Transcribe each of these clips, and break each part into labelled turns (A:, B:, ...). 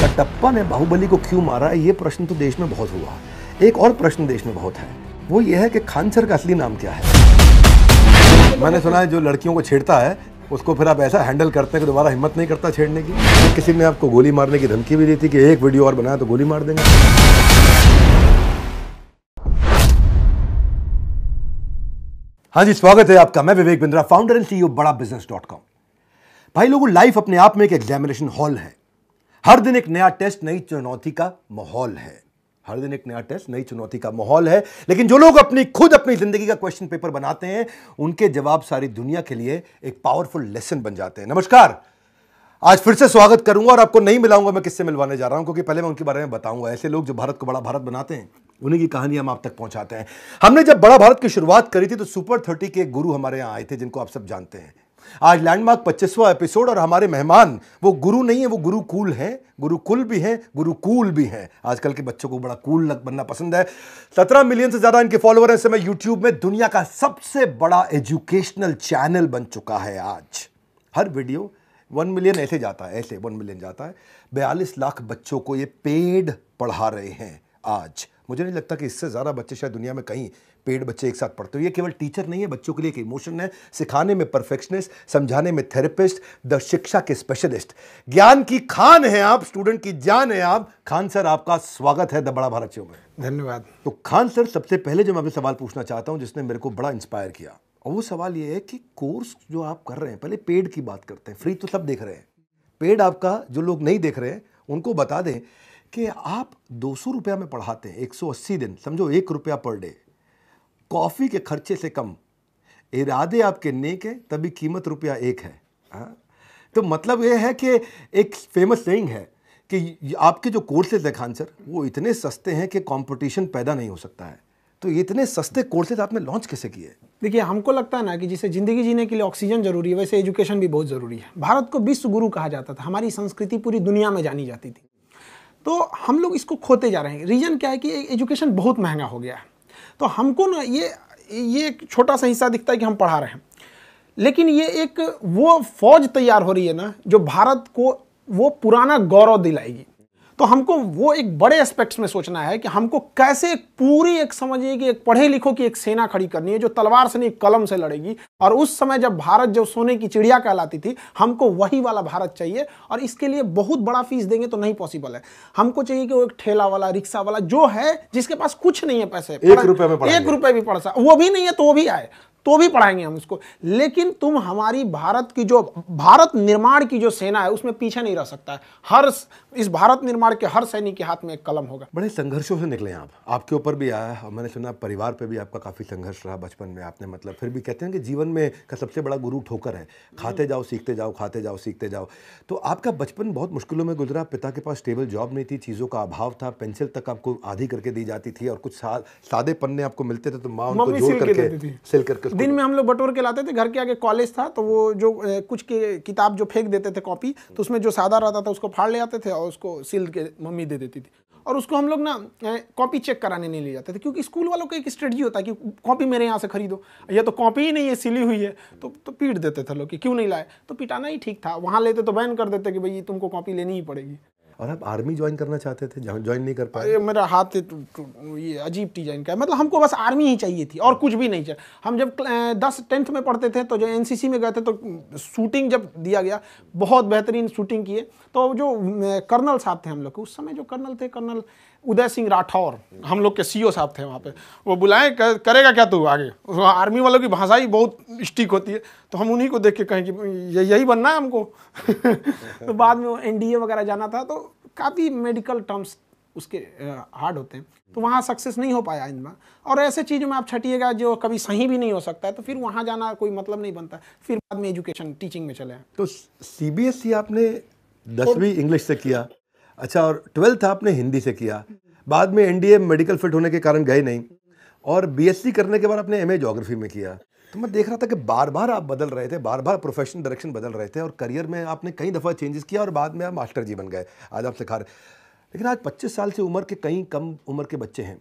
A: कटप्पा ने बाहुबली को क्यों मारा, ये प्रश्न तो देश में बहुत हुआ। एक और प्रश्न देश में बहुत है, वो ये है कि खान सर का असली नाम क्या है। मैंने सुना है जो लड़कियों को छेड़ता है उसको फिर आप ऐसा हैंडल करते हैं कि दोबारा हिम्मत नहीं करता छेड़ने की। किसी ने आपको गोली मारने की धमकी भी दी थी कि एक वीडियो और बनाया तो गोली मार देंगे। हाँ जी, स्वागत है आपका। मैं Vivek Bindra, founder and CEO बड़ा बिजनेस.com। भाई लोगों, लाइफ अपने आप में एक एग्जामिनेशन हॉल है। हर दिन एक नया टेस्ट, नई चुनौती का माहौल है। हर दिन एक नया टेस्ट, नई चुनौती का माहौल है। लेकिन जो लोग अपनी जिंदगी का क्वेश्चन पेपर बनाते हैं, उनके जवाब सारी दुनिया के लिए एक पावरफुल लेसन बन जाते हैं। नमस्कार, आज फिर से स्वागत करूंगा और आपको नहीं मिलाऊंगा मैं किससे मिलवाने जा रहा हूं, क्योंकि पहले मैं उनके बारे में बताऊंगा। ऐसे लोग जो भारत को बड़ा भारत बनाते हैं, उन्हीं की कहानी हम आप तक पहुंचाते हैं। हमने जब बड़ा भारत की शुरुआत करी थी तो सुपर 30 के गुरु हमारे यहां आए थे, जिनको आप सब जानते हैं। आज लैंडमार्क 25वां एपिसोड और हमारे मेहमान वो गुरु नहीं है, वो गुरुकुल हैं। गुरुकुल भी हैं, गुरुकुल भी हैं। आजकल के बच्चों को बड़ा कूल बनना पसंद है। 17 मिलियन से ज्यादा इनके फॉलोअर हैं। इस समय यूट्यूब में दुनिया का सबसे बड़ा एजुकेशनल चैनल बन चुका है। आज हर वीडियो 1 मिलियन ऐसे जाता है, ऐसे 1 मिलियन जाता है। 42 लाख बच्चों को ये पेड पढ़ा रहे हैं आज। मुझे नहीं लगता कि इससे ज़्यादा बच्चे शायद दुनिया में कहीं पेड बच्चे एक साथ पढ़ते हो। ये केवल टीचर नहीं है, बच्चों के लिए एक इमोशन है। सिखाने में परफेक्शनिस्ट, समझाने में थेरेपिस्ट, द शिक्षा के स्पेशलिस्ट, ज्ञान की खान है आप, स्टूडेंट की जान है आप। खान सर, आपका स्वागत है द बड़ा भारत शो में।
B: धन्यवाद।
A: तो खान सर, सबसे पहले जो मैं आपसे सवाल पूछना चाहता हूं, जिसने मेरे को बड़ा इंस्पायर किया, और वो सवाल ये है कि कोर्स जो आप कर रहे हैं, पहले पेड की बात करते हैं। फ्री तो सब देख रहे हैं, पेड आपका जो लोग नहीं देख रहे हैं उनको बता दें कि आप 200 रुपया में पढ़ाते हैं, 180 दिन, समझो 1 रुपया पर डे, कॉफ़ी के खर्चे से कम। इरादे आपके नेक है, तभी कीमत रुपया 1 है। हाँ? तो मतलब ये है कि एक फेमस सेइंग है कि आपके जो कोर्सेज है खान सर, वो इतने सस्ते हैं कि कंपटीशन पैदा नहीं हो सकता है। तो ये इतने सस्ते कोर्सेज आपने लॉन्च कैसे किए?
B: देखिए, हमको लगता है ना कि जिसे ज़िंदगी जीने के लिए ऑक्सीजन जरूरी है, वैसे एजुकेशन भी बहुत ज़रूरी है। भारत को विश्व गुरु कहा जाता था, हमारी संस्कृति पूरी दुनिया में जानी जाती थी। तो हम लोग इसको खोते जा रहे हैं। रीज़न क्या है कि एजुकेशन बहुत महंगा हो गया है। तो हमको ना ये एक छोटा सा हिस्सा दिखता है कि हम पढ़ा रहे हैं, लेकिन ये एक वो फौज तैयार हो रही है ना, जो भारत को वो पुराना गौरव दिलाएगी। तो हमको वो एक बड़े एस्पेक्ट्स में सोचना है कि हमको कैसे पूरी एक समझिए कि एक पढ़े लिखों की एक सेना खड़ी करनी है, जो तलवार से नहीं कलम से लड़ेगी। और उस समय जब भारत जो सोने की चिड़िया कहलाती थी, हमको वही वाला भारत चाहिए। और इसके लिए बहुत बड़ा फीस देंगे तो नहीं पॉसिबल है। हमको चाहिए कि वो एक ठेला वाला, रिक्शा वाला जो है, जिसके पास कुछ नहीं है पैसे,
A: 1 रुपये में पढ़ाएंगे।
B: 1 रुपये भी पढ़ सकता, वो भी नहीं है तो वो भी आए तो भी पढ़ाएंगे हम उसको। लेकिन तुम हमारी भारत की जो भारत निर्माण की जो सेना है, उसमें पीछे नहीं रह सकता है। इस भारत निर्माण के हर सैनिक के हाथ में एक कलम होगा।
A: बड़े संघर्षों से निकले आप, आपके ऊपर भी आया और मैंने सुना परिवार पे भी आपका काफ़ी संघर्ष रहा बचपन में। आपने मतलब फिर भी कहते हैं कि जीवन में का सबसे बड़ा गुरु ठोकर है। खाते जाओ सीखते जाओ, खाते जाओ सीखते जाओ। तो आपका बचपन बहुत मुश्किलों में गुजरा। पिता के पास स्टेबल जॉब नहीं थी, चीज़ों का अभाव था, पेंसिल तक आपको आधी करके दी जाती थी और कुछ सादे पन्ने आपको मिलते थे तो माँ उनको जोड़ करके सिल करके
B: दिन में हम लोग बटोर के लाते थे। घर के आगे कॉलेज था, तो वो जो कुछ के किताब जो फेंक देते थे कॉपी, तो उसमें जो सादा रहता था उसको फाड़ ले आते थे और उसको सिल के मम्मी दे देती थी। और उसको हम लोग ना कॉपी चेक कराने नहीं ले जाते थे, क्योंकि स्कूल वालों का एक स्ट्रेटजी होता है कि कॉपी मेरे यहाँ से खरीदो, ये तो कॉपी ही नहीं है, सिली हुई है। तो पीट देते थे लोग कि क्यों नहीं लाए। तो पिटाना ही ठीक था। वहाँ लेते तो बैन कर देते कि भाई तुमको कॉपी लेनी ही पड़ेगी।
A: और आप आर्मी ज्वाइन करना चाहते थे, ज्वाइन नहीं कर पाए?
B: मेरा हाथ ये अजीब डिजाइन का है। मतलब हमको बस आर्मी ही चाहिए थी और कुछ भी नहीं चाहिए। हम जब 10th में पढ़ते थे तो जो एनसीसी में गए थे, तो शूटिंग जब दिया गया, बहुत बेहतरीन शूटिंग किए। तो जो कर्नल साहब थे हम लोग के, उस समय जो कर्नल थे, कर्नल उदय सिंह राठौर, हम लोग के सीओ साहब थे वहाँ पे। वो बुलाए, करेगा क्या तू आगे? आर्मी वालों की भाषा ही बहुत स्टिक होती है। तो हम उन्हीं को देख के कहें कि यही बनना है हमको। तो बाद में वो एनडीए वगैरह जाना था, तो काफ़ी मेडिकल टर्म्स उसके हार्ड होते हैं, तो वहाँ सक्सेस नहीं हो पाया इनमें। और ऐसे चीज़ों में आप छटिएगा जो कभी सही भी नहीं हो सकता है, तो फिर वहाँ जाना कोई मतलब नहीं बनता। फिर बाद में एजुकेशन टीचिंग में चले।
A: तो सीबीएसई आपने 10वीं इंग्लिश से किया, अच्छा, और 12th आपने हिंदी से किया। बाद में एनडीए मेडिकल फिट होने के कारण गए नहीं, और बीएससी करने के बाद आपने एमए ज्योग्राफी में किया। तो मैं देख रहा था कि बार बार आप बदल रहे थे, बार बार प्रोफेशनल डायरेक्शन बदल रहे थे, और करियर में आपने कई दफ़ा चेंजेस किया और बाद में आप मास्टर जी बन गए। आज आप सिखा रहे। लेकिन आज 25 साल से उम्र के कई कम उम्र के बच्चे हैं,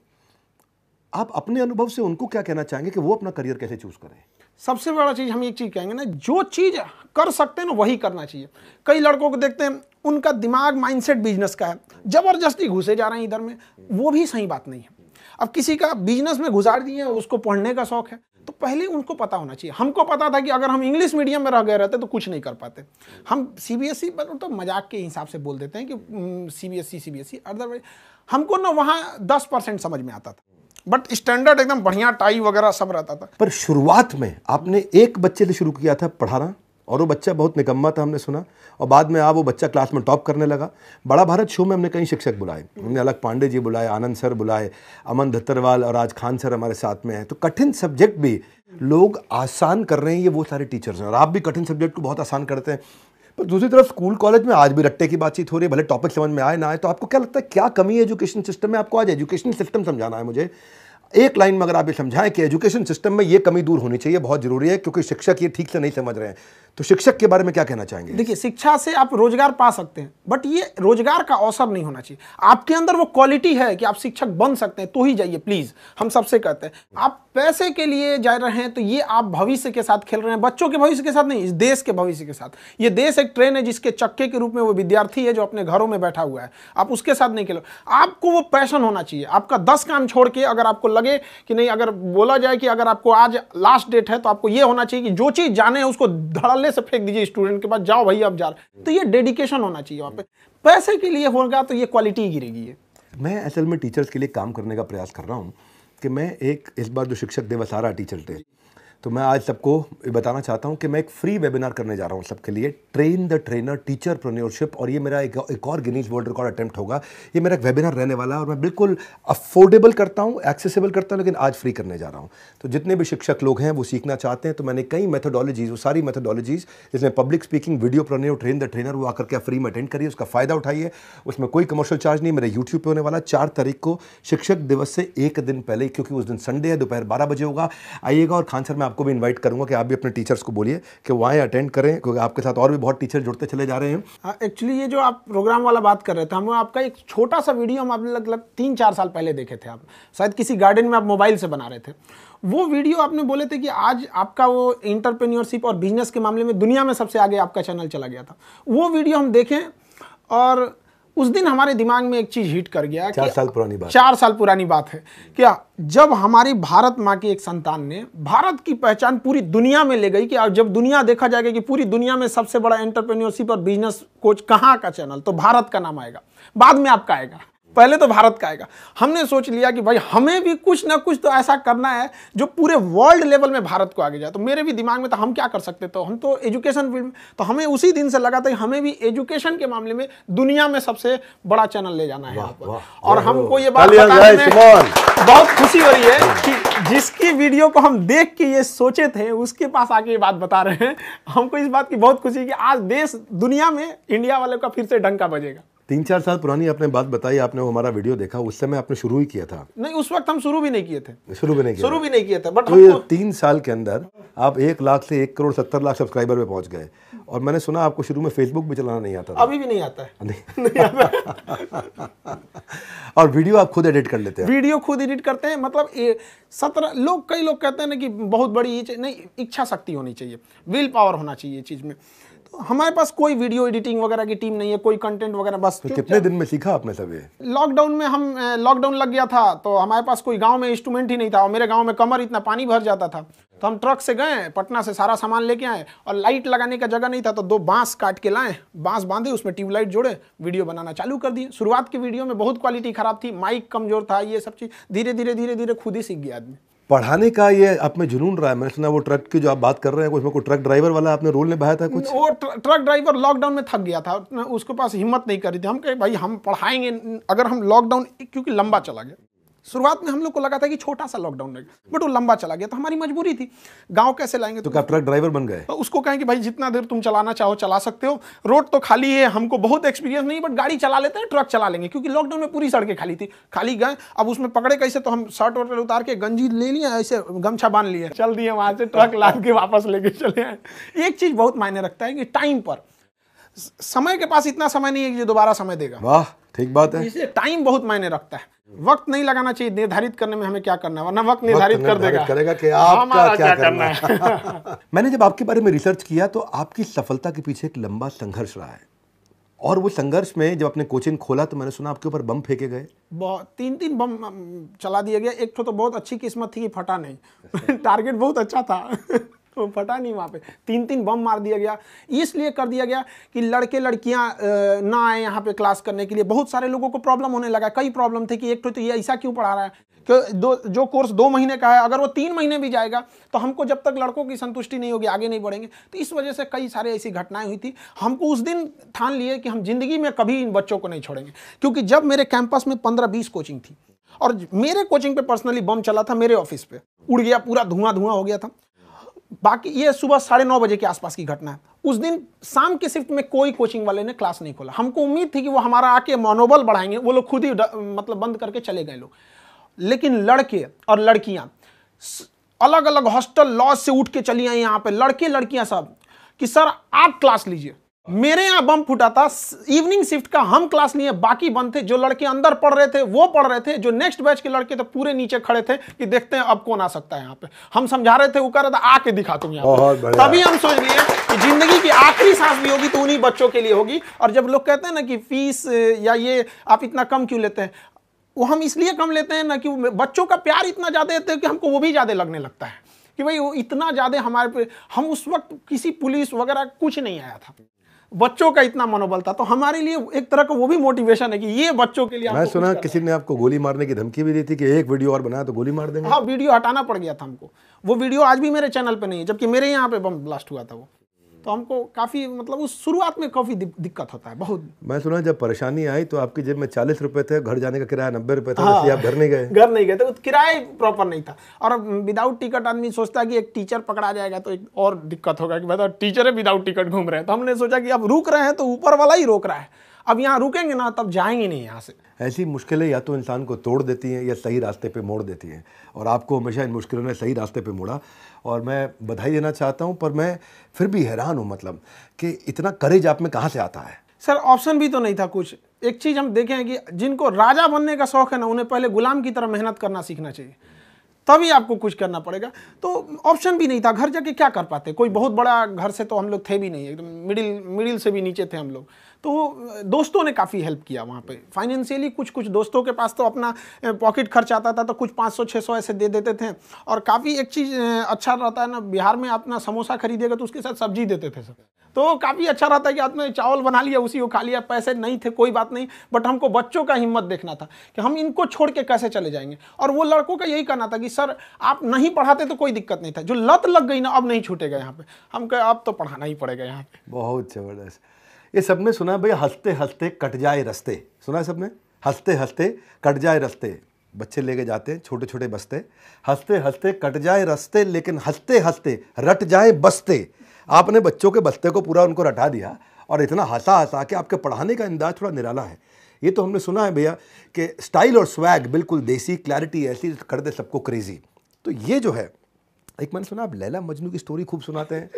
A: आप अपने अनुभव से उनको क्या कहना चाहेंगे कि वो अपना करियर कैसे चूज़ करें?
B: सबसे बड़ा चीज़ हम एक चीज़ कहेंगे ना, जो चीज़ कर सकते हैं ना वही करना चाहिए। कई लड़कों को देखते हैं उनका दिमाग माइंडसेट बिजनेस का है, जबरदस्ती घुसे जा रहे हैं इधर में, वो भी सही बात नहीं है। अब किसी का बिजनेस में घुसार दिए, उसको पढ़ने का शौक है, तो पहले उनको पता होना चाहिए। हमको पता था कि अगर हम इंग्लिश मीडियम में रह गए रहते तो कुछ नहीं कर पाते। हम सीबीएसई पर तो मजाक के हिसाब से बोल देते हैं कि सीबीएसई अदरवाइज हमको ना वहाँ 10% समझ में आता था, बट स्टैंडर्ड एकदम बढ़िया टाई वगैरह सब रहता था।
A: पर शुरुआत में आपने एक बच्चे से शुरू किया था पढ़ाना, और वो बच्चा बहुत निकम्मा था हमने सुना, और बाद में वो बच्चा क्लास में टॉप करने लगा। बड़ा भारत शो में हमने कई शिक्षक बुलाए, हमने अलग पांडे जी बुलाए, आनंद सर बुलाए, अमन धत्तरवाल और आज खान सर हमारे साथ में हैं। तो कठिन सब्जेक्ट भी लोग आसान कर रहे हैं, ये वो सारे टीचर्स हैं, और आप भी कठिन सब्जेक्ट को बहुत आसान करते हैं। पर दूसरी तरफ स्कूल कॉलेज में आज भी रट्टे की बातचीत हो रही है, भले टॉपिक समझ में आए ना आए। तो आपको क्या लगता है क्या कमी है एजुकेशन सिस्टम में? आपको आज एजुकेशन सिस्टम समझाना है मुझे, एक लाइन में अगर आप ये समझाएं कि एजुकेशन सिस्टम में ये कमी दूर होनी चाहिए, बहुत जरूरी है, क्योंकि शिक्षक ये ठीक से नहीं समझ रहे हैं। तो शिक्षक के बारे में क्या कहना चाहेंगे?
B: देखिए, शिक्षा से आप रोजगार पा सकते हैं, बट ये रोजगार का अवसर नहीं होना चाहिए। आपके अंदर वो क्वालिटी है कि आप शिक्षक बन सकते हैं तो ही जाइए, प्लीज। हम सबसे कहते हैं, आप पैसे के लिए जा रहे हैं तो ये आप भविष्य के साथ खेल रहे हैं, बच्चों के भविष्य के साथ नहीं, इस देश के भविष्य के साथ। ये देश एक ट्रेन है जिसके चक्के के रूप में वो विद्यार्थी है जो अपने घरों में बैठा हुआ है, आप उसके साथ नहीं खेलो। आपको वो पैशन होना चाहिए। आपका 10 काम छोड़ के अगर आपको लगे कि नहीं, अगर बोला जाए कि अगर आपको आज लास्ट डेट है तो आपको ये होना चाहिए कि जो चीज जाने है उसको धड़ल्ले से फेंक दीजिए स्टूडेंट के पास, जाओ भाई अब जा रहे। तो ये डेडिकेशन होना चाहिए वहां पे। पैसे के लिए होगा तो ये क्वालिटी गिरेगी।
A: मैं असल में टीचर्स के लिए काम करने का प्रयास कर रहा हूँ कि मैं इस बार जो शिक्षक दिवस आ रहा है टीचर डे, तो मैं आज सबको बताना चाहता हूं कि मैं एक फ्री वेबिनार करने जा रहा हूं सबके लिए, ट्रेन द ट्रेनर टीचरप्रेन्योरशिप। और ये मेरा एक और गिनीज वर्ल्ड रिकॉर्ड अटेम्प्ट होगा। ये मेरा एक वेबिनार रहने वाला है और मैं बिल्कुल अफोर्डेबल करता हूं, एक्सेसिबल करता हूं, लेकिन आज फ्री करने जा रहा हूं। तो जितने भी शिक्षक लोग हैं वो सीखना चाहते हैं, तो मैंने कई मेथोडोलॉजीज, वो सारी मेथोडोलॉजीज जिसमें public speaking, videopreneur, train the trainer, वो आकर के फ्री में अटेंड करिए, उसका फायदा उठाइए। उसमें कोई कमर्शियल चार्ज नहीं, मेरे यूट्यूब पे होने वाला 4 तारीख को, शिक्षक दिवस से एक दिन पहले, क्योंकि उस दिन संडे है, दोपहर 12 बजे होगा। आइएगा। और खान सर मैं आपको भी इन्वाइट करूंगा कि आप भी अपने टीचर्स को बोलिए कि वो आए, अटेंड करें, क्योंकि आपके साथ और भी बहुत टीचर जुड़ते चले जा रहे हैं।
B: एक्चुअली ये जो आप प्रोग्राम वाला बात कर रहे थे, हम आपका एक छोटा सा वीडियो हम आपने लगभग 3-4 साल पहले देखे थे। आप शायद किसी गार्डन में आप मोबाइल से बना रहे थे। वो वीडियो आपने बोले थे कि आज आपका वो एंटरप्रेन्योरशिप और बिजनेस के मामले में दुनिया में सबसे आगे आपका चैनल चला गया था। वो वीडियो हम देखें और उस दिन हमारे दिमाग में एक चीज हिट कर गया।
A: 4 साल पुरानी बात,
B: 4 साल पुरानी बात है क्या, जब हमारी भारत माँ की एक संतान ने भारत की पहचान पूरी दुनिया में ले गई कि जब दुनिया देखा जाएगा कि पूरी दुनिया में सबसे बड़ा एंटरप्रेन्योरशिप और बिजनेस कोच कहाँ का चैनल, तो भारत का नाम आएगा, बाद में आपका आएगा, पहले तो भारत का आएगा। हमने सोच लिया कि भाई हमें भी कुछ ना कुछ तो ऐसा करना है जो पूरे वर्ल्ड लेवल में भारत को आगे जाए। तो मेरे भी दिमाग में था हम क्या कर सकते, तो हम तो एजुकेशन फील्ड में, तो हमें उसी दिन से लगा था कि हमें भी एजुकेशन के मामले में दुनिया में सबसे बड़ा चैनल ले जाना है। और हमको ये बात बताने में बहुत खुशी हो रही है कि जिसकी वीडियो को हम देख के ये सोचे थे उसके पास आके ये बात बता रहे हैं। हमको इस बात की बहुत खुशी है कि आज देश दुनिया में इंडिया वाले का फिर से डंका बजेगा।
A: 3-4 साल पुरानी आपने बात बताई, आपने वो हमारा वीडियो देखा, उस समय आपने शुरू ही किया था?
B: नहीं, उस वक्त हम शुरू भी नहीं किए थे।
A: शुरू भी नहीं किए थे।
B: बट
A: तो ये 3 साल के अंदर आप 1 लाख से 1 करोड़ 70 लाख सब्सक्राइबर पे पहुंच गए। और मैंने सुना आपको शुरू में फेसबुक भी चलाना नहीं आता था।
B: अभी भी नहीं आता है।
A: नहीं आता। और वीडियो आप खुद एडिट कर लेते हैं?
B: वीडियो खुद एडिट करते हैं। मतलब 17 लोग, कई लोग कहते हैं ना कि बहुत बड़ी नहीं, इच्छा शक्ति होनी चाहिए, विल पावर होना चाहिए चीज में। तो हमारे पास कोई वीडियो एडिटिंग वगैरह की टीम नहीं है, कोई कंटेंट वगैरह, बस।
A: तो कितने दिन में सीखा आपने सब ये?
B: लॉकडाउन में हम लॉकडाउन लग गया था तो हमारे पास कोई गांव में इंस्ट्रूमेंट ही नहीं था, और मेरे गांव में कमर इतना पानी भर जाता था, तो हम ट्रक से गए, पटना से सारा सामान लेके आए, और लाइट लगाने का जगह नहीं था तो 2 बांस काट के लाए, बांस बांधे, उसमें ट्यूबलाइट जोड़े, वीडियो बनाना चालू कर दिए। शुरुआत की वीडियो में बहुत क्वालिटी खराब थी, माइक कमजोर था, ये सब चीज धीरे धीरे खुद ही सीख गया आदमी।
A: पढ़ाने का ये आप में जुनून रहा है। मैंने सुना वो ट्रक की जो आप बात कर रहे हैं, उसमें कोई ट्रक ड्राइवर वाला आपने रोल निभाया था कुछ?
B: वो ट्रक ड्राइवर लॉकडाउन में थक गया था, उसके पास हिम्मत नहीं कर रही थी। हम कहे भाई हम पढ़ाएंगे, अगर हम लॉकडाउन, क्योंकि लंबा चला गया, शुरुआत में हम लोग को लगा था कि छोटा सा लॉकडाउन है, बट वो लंबा चला गया, तो हमारी मजबूरी थी, गांव कैसे लाएंगे।
A: तो क्या ट्रक ड्राइवर बन गए?
B: तो उसको कहें कि भाई जितना देर तुम चलाना चाहो चला सकते हो, रोड तो खाली है, हमको बहुत एक्सपीरियंस नहीं, बट गाड़ी चला लेते हैं, ट्रक चला लेंगे, क्योंकि लॉकडाउन में पूरी सड़कें खाली थी, खाली गए। अब उसमें पकड़े कैसे, तो हम शर्ट वर्ट उतार के गंजी ले लिए, ऐसे गमछा बांध लिए, चल दिए वहां से, ट्रक लाद के वापस लेके चले आए। एक चीज बहुत मायने रखता है कि टाइम पर, समय के पास इतना समय नहीं है कि जो दोबारा समय देगा।
A: वाह, ठीक बात है।
B: इसलिए टाइम बहुत मायने रखता है। वक्त नहीं लगाना चाहिए निर्धारित करने में हमें क्या करना है, वरना वक्त निर्धारित कर देगा
A: करेगा कि आपका क्या करना
B: है।
A: मैंने जब आपके बारे में रिसर्च किया तो आपकी सफलता के पीछे एक लंबा संघर्ष रहा है, और वो संघर्ष में जब आपने कोचिंग खोला तो मैंने सुना आपके ऊपर बम फेंके गए।
B: बहुत 3 बम चला दिया गया। एक तो बहुत अच्छी किस्मत थी कि फटा नहीं टारगेट बहुत अच्छा था तो फटा नहीं। वहाँ पे 3 बम मार दिया गया। इसलिए कर दिया गया कि लड़के लड़कियां ना आए यहाँ पे क्लास करने के लिए। बहुत सारे लोगों को प्रॉब्लम होने लगा। कई प्रॉब्लम थे कि एक तो ये ऐसा क्यों पढ़ा रहा है कि जो कोर्स 2 महीने का है अगर वो 3 महीने भी जाएगा तो हमको जब तक लड़कों की संतुष्टि नहीं होगी आगे नहीं बढ़ेंगे। तो इस वजह से कई सारे ऐसी घटनाएं हुई थी। हमको उस दिन ठान लिए कि हम जिंदगी में कभी इन बच्चों को नहीं छोड़ेंगे, क्योंकि जब मेरे कैंपस में 15-20 कोचिंग थी और मेरे कोचिंग पे पर्सनली बम चला था, मेरे ऑफिस पे उड़ गया, पूरा धुआं हो गया था। बाकी ये सुबह 9:30 बजे के आसपास की घटना है। उस दिन शाम के शिफ्ट में कोई कोचिंग वाले ने क्लास नहीं खोला। हमको उम्मीद थी कि वो हमारा आके मनोबल बढ़ाएंगे, वो लोग खुद ही मतलब बंद करके चले गए लोग। लेकिन लड़के और लड़कियां अलग अलग हॉस्टल लॉज से उठ के चली आई यहाँ पे, लड़के लड़कियां सब, कि सर आप क्लास लीजिए। मेरे यहाँ बम फूटा था। इवनिंग शिफ्ट का हम क्लास लिए, बाकी बंद थे। जो लड़के अंदर पढ़ रहे थे वो पढ़ रहे थे, जो नेक्स्ट बैच के लड़के थे पूरे नीचे खड़े थे कि देखते हैं अब कौन आ सकता है यहाँ पे। हम समझा रहे थे, वो कह रहा था आके दिखा तुम यहाँ पे। तभी हम सोच लिए कि जिंदगी की आखिरी सांस भी होगी तो उन्हीं बच्चों के लिए होगी। और जब लोग कहते हैं ना कि फीस या ये आप इतना कम क्यों लेते हैं, वो हम इसलिए कम लेते हैं ना कि बच्चों का प्यार इतना ज्यादा देते हैं कि हमको वो भी ज्यादा लगने लगता है कि भाई वो इतना ज्यादा हमारे पे। हम उस वक्त किसी पुलिस वगैरह कुछ नहीं आया था, बच्चों का इतना मनोबल था। तो हमारे लिए एक तरह का वो भी मोटिवेशन है कि ये बच्चों के लिए।
A: मैं सुना किसी ने आपको गोली मारने की धमकी भी दी थी कि एक वीडियो और बनाया तो गोली मार देंगे।
B: हाँ, वीडियो हटाना पड़ गया था हमको। वो वीडियो आज भी मेरे चैनल पे नहीं है, जबकि मेरे यहाँ पे बम ब्लास्ट हुआ था वो। तो हमको काफी मतलब उस शुरुआत में काफी दिक्कत होता है बहुत।
A: मैं सुना जब परेशानी आई तो आपकी जेब में 40 रुपए थे, घर जाने का किराया 90 रुपए था। हाँ, आप घर नहीं गए
B: तो किराया प्रॉपर नहीं था। और विदाउट टिकट आदमी सोचता है कि एक टीचर पकड़ा जाएगा तो एक और दिक्कत होगा कि बताओ टीचर है विदाउट टिकट घूम रहे हैं। तो हमने सोचा कि अब रुक रहे हैं तो ऊपर वाला ही रोक रहा है, अब यहाँ रुकेंगे ना तब जाएंगे नहीं यहाँ से।
A: ऐसी मुश्किलें या तो इंसान को तोड़ देती हैं या सही रास्ते पे मोड़ देती हैं, और आपको हमेशा इन मुश्किलों ने सही रास्ते पे मोड़ा, और मैं बधाई देना चाहता हूं। पर मैं फिर भी हैरान हूं, मतलब कि इतना करेज आप में कहां से आता है?
B: सर ऑप्शन भी तो नहीं था कुछ। एक चीज हम देखें कि जिनको राजा बनने का शौक है ना, उन्हें पहले गुलाम की तरह मेहनत करना सीखना चाहिए, तभी आपको कुछ करना पड़ेगा। तो ऑप्शन भी नहीं था, घर जाके क्या कर पाते। कोई बहुत बड़ा घर से तो हम लोग थे भी नहीं, एकदम मिडिल से भी नीचे थे हम लोग। तो दोस्तों ने काफ़ी हेल्प किया वहाँ पे फाइनेंशियली। कुछ दोस्तों के पास तो अपना पॉकेट खर्च आता था, तो कुछ 500-600 ऐसे दे देते थे। और काफ़ी एक चीज़ अच्छा रहता है ना, बिहार में अपना समोसा खरीदेगा तो उसके साथ सब्जी देते थे सब। तो काफ़ी अच्छा रहता है कि आपने चावल बना लिया, उसी को खा लिया। पैसे नहीं थे कोई बात नहीं, बट हमको बच्चों का हिम्मत देखना था कि हम इनको छोड़ के कैसे चले जाएंगे। और वो लड़कों का यही कहना था कि सर आप नहीं पढ़ाते तो कोई दिक्कत नहीं था, जो लत लग गई ना अब नहीं छूटेगा यहाँ पे। हम कहे अब तो पढ़ाना ही पड़ेगा यहाँ पे।
A: बहुत जबरदस्त। ये सबने सुना भैया, हंसते हंसते कट जाए रास्ते, सुना है सबने? हंसते हंसते कट जाए रास्ते, बच्चे लेके जाते हैं छोटे छोटे बस्ते, हंसते हंसते कट जाए रास्ते लेकिन हंसते हंसते रट जाए बस्ते। आपने बच्चों के बस्ते को पूरा उनको रटा दिया, और इतना हंसा हंसा कि आपके पढ़ाने का अंदाज थोड़ा निराला है। ये तो हमने सुना है भैया कि स्टाइल और स्वैग बिल्कुल देसी, क्लैरिटी ऐसी कर दे सबको क्रेजी। तो ये जो है, एक मैंने सुना आप लैला मजनू की स्टोरी खूब सुनाते हैं।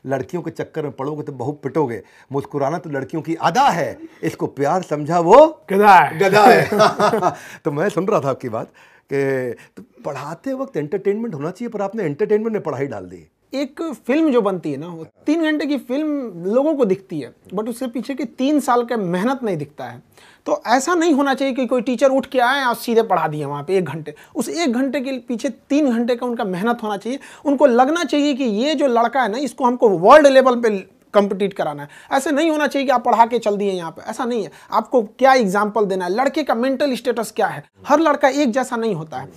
A: लड़कियों के चक्कर में पड़ोगे तो बहुत पिटोगे, मुस्कुराना तो लड़कियों की अदा है, इसको प्यार समझा वो गधा है। तो मैं सुन रहा था आपकी बात कि तो पढ़ाते वक्त एंटरटेनमेंट होना चाहिए, पर आपने एंटरटेनमेंट में पढ़ाई डाल दी।
B: एक फिल्म जो बनती है ना, वो 3 घंटे की फिल्म लोगों को दिखती है, बट उसके पीछे की 3 साल का मेहनत नहीं दिखता है। तो ऐसा नहीं होना चाहिए कि कोई टीचर उठ के आए और सीधे पढ़ा दिए वहाँ पे 1 घंटे। उस 1 घंटे के पीछे 3 घंटे का उनका मेहनत होना चाहिए। उनको लगना चाहिए कि ये जो लड़का है ना, इसको हमको वर्ल्ड लेवल पे कंपीट कराना है। ऐसे नहीं होना चाहिए कि आप पढ़ा के चल दिए यहाँ पे, ऐसा नहीं है। आपको क्या एग्जाम्पल देना है, लड़के का मेंटल स्टेटस क्या है। हर लड़का एक जैसा नहीं होता है,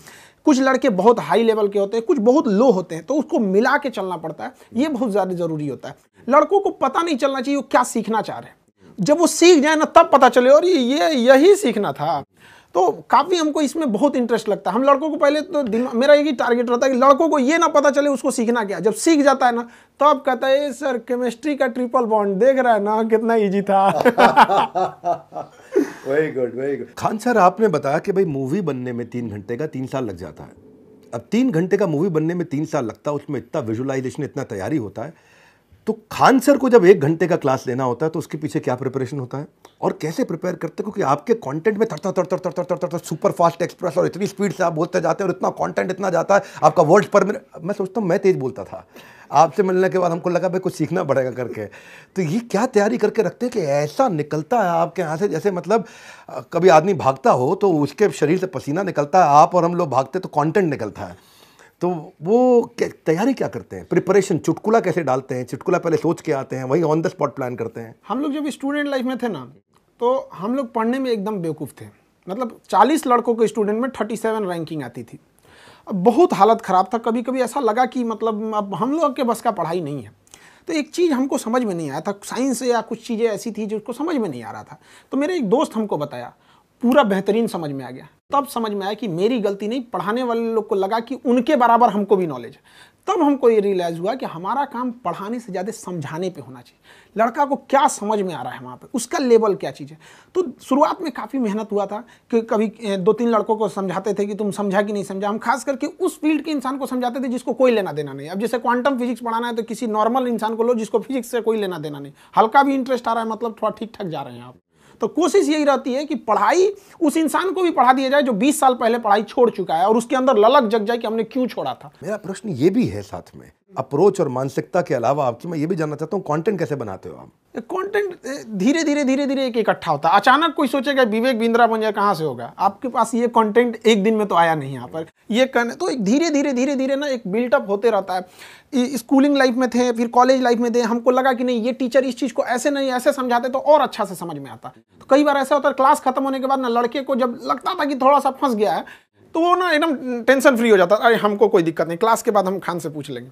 B: कुछ लड़के बहुत हाई लेवल के होते हैं, कुछ बहुत लो होते हैं, तो उसको मिला के चलना पड़ता है। ये बहुत ज़्यादा जरूरी होता है। लड़कों को पता नहीं चलना चाहिए वो क्या सीखना चाह रहे हैं, जब वो सीख जाए ना तब पता चले और ये यही सीखना था। तो काफ़ी हमको इसमें बहुत इंटरेस्ट लगता है। हम लड़कों को पहले तो मेरा एक ही टारगेट रहता है कि लड़कों को ये ना पता चले उसको सीखना क्या। जब सीख जाता है ना तब तो कहता है सर केमिस्ट्री का ट्रिपल बॉन्ड देख रहा है ना कितना इजी था।
A: Very good, very good. Khan sir, आपने बताया कि भाई मूवी बनने में 3 घंटे का 3 साल लग जाता है। अब 3 घंटे का मूवी बनने में 3 साल लगता है, उसमें इतना विजुअलाइजेशन, इतना तैयारी होता है। तो खान सर को जब 1 घंटे का क्लास लेना होता है तो उसके पीछे क्या प्रिपरेशन होता है और कैसे प्रिपेयर करते हैं? क्योंकि आपके कंटेंट में तर सुपर फास्ट एक्सप्रेस और इतनी स्पीड से आप बोलते जाते हैं और इतना कंटेंट इतना जाता है, आपका वर्ड्स पर मिनट, मैं सोचता हूँ मैं तेज बोलता था, आपसे मिलने के बाद हमको लगा भाई कुछ सीखना पड़ेगा करके। तो ये क्या तैयारी करके रखते हैं कि ऐसा निकलता है आपके यहाँ से, जैसे मतलब कभी आदमी भागता हो तो उसके शरीर से पसीना निकलता है, आप और हम लोग भागते तो कंटेंट निकलता है। तो वो तैयारी क्या करते हैं, प्रिपरेशन, चुटकुला कैसे डालते हैं? चुटकुला पहले सोच के आते हैं, वही ऑन द स्पॉट प्लान करते हैं?
B: हम लोग जब स्टूडेंट लाइफ में थे ना, तो हम लोग पढ़ने में एकदम बेवकूफ़ थे। मतलब 40 लड़कों के स्टूडेंट में 37 रैंकिंग आती थी। अब बहुत हालत ख़राब था, कभी कभी ऐसा लगा कि मतलब अब हम लोग के बस का पढ़ाई नहीं है। तो एक चीज़ हमको समझ में नहीं आया था, साइंस या कुछ चीज़ें ऐसी थी जो उसको समझ में नहीं आ रहा था। तो मेरे एक दोस्त हमको बताया, पूरा बेहतरीन समझ में आ गया। तब समझ में आया कि मेरी गलती नहीं, पढ़ाने वाले लोग को लगा कि उनके बराबर हमको भी नॉलेज है। तब हमको ये रियलाइज़ हुआ कि हमारा काम पढ़ाने से ज़्यादा समझाने पे होना चाहिए। लड़का को क्या समझ में आ रहा है वहाँ पे, उसका लेवल क्या चीज़ है। तो शुरुआत में काफ़ी मेहनत हुआ था कि कभी 2-3 लड़कों को समझाते थे कि तुम समझा कि नहीं समझा। हम खास करके उस फील्ड के इंसान को समझाते थे जिसको कोई लेना देना नहीं। अब जैसे क्वांटम फिजिक्स पढ़ाना है तो किसी नॉर्मल इंसान को लो जिसको फिजिक्स से कोई लेना देना नहीं, हल्का भी इंटरेस्ट आ रहा है, मतलब थोड़ा ठीक ठाक जा रहे हैं आप। तो कोशिश यही रहती है कि पढ़ाई उस इंसान को भी पढ़ा दिया जाए जो 20 साल पहले पढ़ाई छोड़ चुका है और उसके अंदर ललक जग जाए कि हमने क्यों छोड़ा था।
A: मेरा प्रश्न ये भी है साथ में, अप्रोच और मानसिकता के अलावा आपकी मैं ये भी जानना चाहता हूँ, कंटेंट कैसे बनाते हो आप?
B: कंटेंट धीरे धीरे एक इकट्ठा होता है। अचानक कोई सोचेगा विवेक बिंद्रा बन जाए, कहाँ से होगा? आपके पास ये कंटेंट एक दिन में तो आया नहीं यहाँ पर। ये तो एक धीरे धीरे ना एक बिल्टअप होते रहता है। स्कूलिंग लाइफ में थे, फिर कॉलेज लाइफ में थे, हमको लगा कि नहीं ये टीचर इस चीज़ को ऐसे नहीं ऐसे समझाते तो और अच्छा से समझ में आता। तो कई बार ऐसा होता है क्लास खत्म होने के बाद ना लड़के को जब लगता था कि थोड़ा सा फंस गया है तो वो ना एकदम टेंशन फ्री हो जाता, अरे हमको कोई दिक्कत नहीं, क्लास के बाद हम खान से पूछ लेंगे।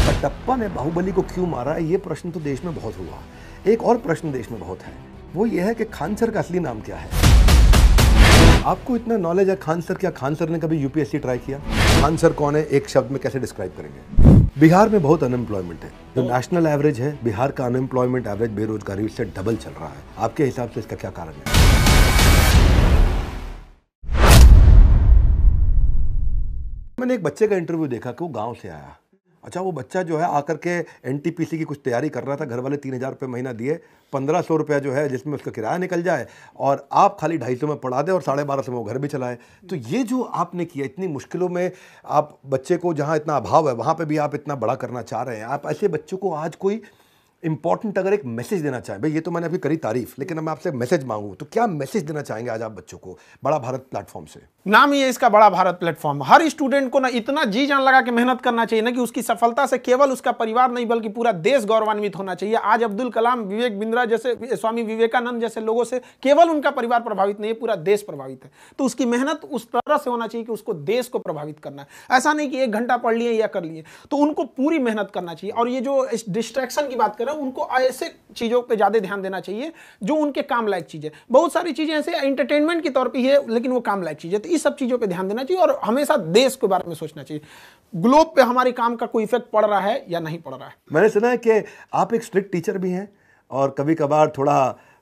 A: कटप्पा ने बाहुबली को क्यों मारा है, ये प्रश्न तो देश में बहुत हुआ। एक और प्रश्न देश में बहुत है, वो ये है कि खान सर का असली नाम क्या है? आपको इतना नॉलेज है खान सर, क्या खान सर ने कभी यूपीएससी ट्राई किया? खान सर कौन है, एक शब्द में कैसे डिस्क्राइब करेंगे? बिहार में बहुत अनएम्प्लॉयमेंट है, जो नेशनल एवरेज है बिहार का अनएम्प्लॉयमेंट एवरेज बेरोजगारी उससे डबल चल रहा है। आपके हिसाब से इसका क्या कारण है? मैंने एक बच्चे का इंटरव्यू देखा कि वो गांव से आया। अच्छा, वो बच्चा जो है आकर के एनटीपीसी की कुछ तैयारी कर रहा था, घर वाले 3,000 रुपये महीना दिए, 1,500 रुपया जो है जिसमें उसका किराया निकल जाए और आप खाली 250 में पढ़ा दे और 1250 में वो घर भी चलाए। तो ये जो आपने किया, इतनी मुश्किलों में आप बच्चे को, जहाँ इतना अभाव है वहाँ पे भी आप इतना बड़ा करना चाह रहे हैं। आप ऐसे बच्चों को आज कोई इंपॉर्टेंट अगर एक मैसेज देना चाहें, भाई ये तो मैंने अभी करी तारीफ, लेकिन मैं आपसे मैसेज मांगूं तो क्या मैसेज देना चाहेंगे आज आप बच्चों को बड़ा भारत प्लेटफॉर्म से?
B: नाम ही है इसका, बड़ा भारत प्लेटफॉर्म। हर स्टूडेंट को ना इतना जी जान लगा के मेहनत करना चाहिए ना कि उसकी सफलता से केवल उसका परिवार नहीं बल्कि पूरा देश गौरवान्वित होना चाहिए। आज अब्दुल कलाम, विवेक बिंद्रा जैसे, स्वामी विवेकानंद जैसे लोगों से केवल उनका परिवार प्रभावित नहीं है, पूरा देश प्रभावित है। तो उसकी मेहनत उस तरह से होना चाहिए कि उसको देश को प्रभावित करना है। ऐसा नहीं कि 1 घंटा पढ़ लिए या कर लिए, तो उनको पूरी मेहनत करना चाहिए। और ये जो डिस्ट्रैक्शन की बात कर रहे हैं, उनको ऐसे चीजों पे ज्यादा ध्यान देना चाहिए जो उनके काम लायक चीजें। बहुत सारी चीजें ऐसे एंटरटेनमेंट की तौर पे है लेकिन वो काम लायक चीजें, तो इस सब चीजों पे ध्यान देना चाहिए और हमेशा देश के बारे में सोचना चाहिए। ग्लोब पे हमारे काम का कोई इफेक्ट पड़ रहा है या नहीं पड़ रहा है।
A: मैंने सुना है कि आप एक स्ट्रिक्ट टीचर भी हैं और कभी कभार थोड़ा